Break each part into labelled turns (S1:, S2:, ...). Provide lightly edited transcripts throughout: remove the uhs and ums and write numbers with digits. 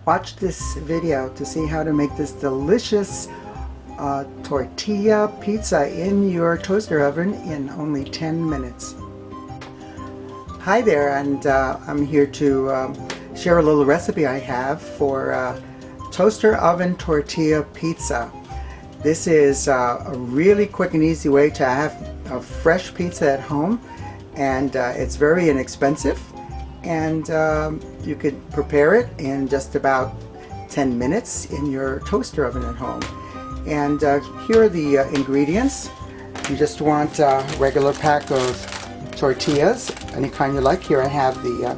S1: Watch this video to see how to make this delicious tortilla pizza in your toaster oven in only 10 minutes. Hi there, and I'm here to share a little recipe I have for toaster oven tortilla pizza. This is a really quick and easy way to have a fresh pizza at home, and it's very inexpensive, and you could prepare it in just about 10 minutes in your toaster oven at home. And here are the ingredients. You just want a regular pack of tortillas, any kind you like. Here I have the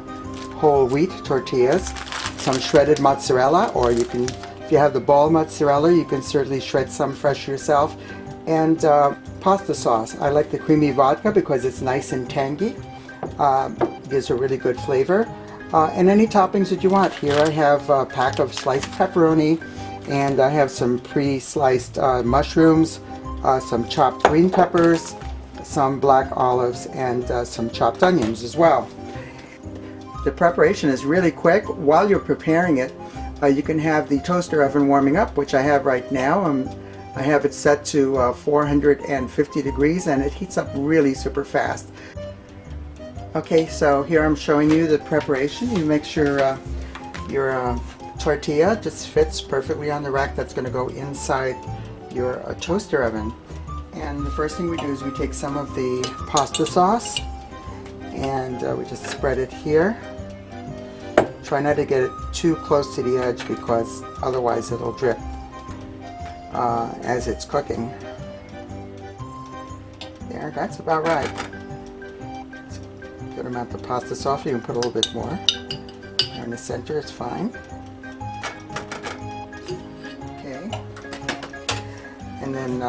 S1: whole wheat tortillas, some shredded mozzarella, or you can, if you have the ball mozzarella, you can certainly shred some fresh yourself, and pasta sauce. I like the creamy vodka because it's nice and tangy. Gives a really good flavor. And any toppings that you want. Here I have a pack of sliced pepperoni, and I have some pre-sliced mushrooms, some chopped green peppers, some black olives, and some chopped onions as well. The preparation is really quick. While you're preparing it, you can have the toaster oven warming up, which I have right now. I have it set to 450 degrees, and it heats up really super fast. Okay, so here I'm showing you the preparation. You make sure your tortilla just fits perfectly on the rack that's going to go inside your toaster oven. And the first thing we do is we take some of the pasta sauce, and we just spread it here. Try not to get it too close to the edge because otherwise it'll drip as it's cooking. There, that's about right. Good amount of pasta sauce. You can put a little bit more. There in the center is fine. Okay. And then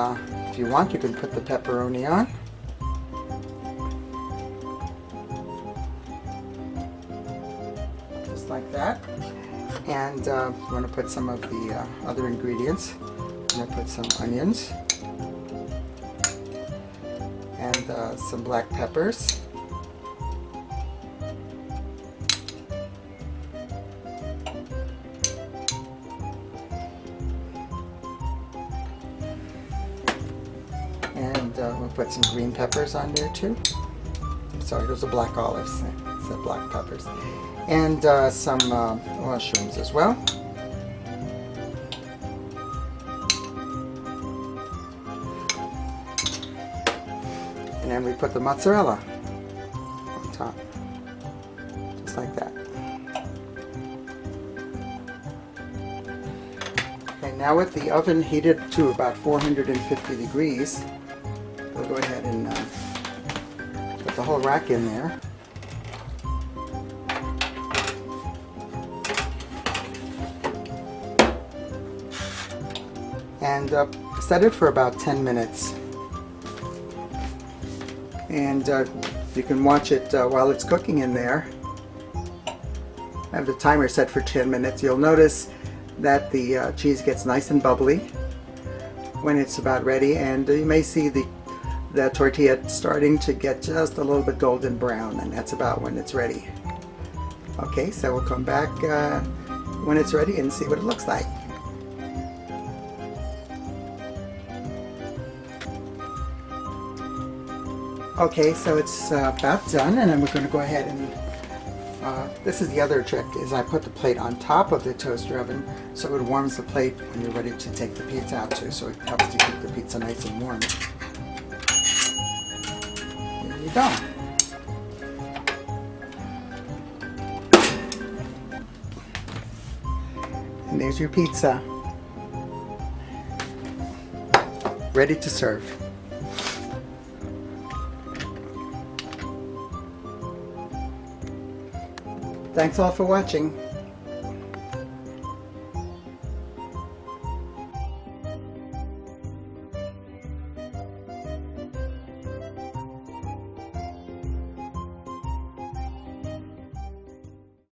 S1: if you want, you can put the pepperoni on. Just like that. And you want to put some of the other ingredients. I'm going to put some onions and some black peppers. And we'll put some green peppers on there too. Sorry, those are black olives. I said black peppers. And some mushrooms as well. And then we put the mozzarella on top. Just like that. Okay, now with the oven heated to about 450 degrees, we'll go ahead and put the whole rack in there. And set it for about 10 minutes. And you can watch it while it's cooking in there. I have the timer set for 10 minutes. You'll notice that the cheese gets nice and bubbly when it's about ready, and you may see the tortilla starting to get just a little bit golden brown, and that's about when it's ready. Okay, so we'll come back when it's ready and see what it looks like. Okay, so it's about done, and then we're going to go ahead and this is the other trick, is I put the plate on top of the toaster oven so it warms the plate when you're ready to take the pizza out too, so it helps to keep the pizza nice and warm. There you go. And there's your pizza. Ready to serve. Thanks all for watching.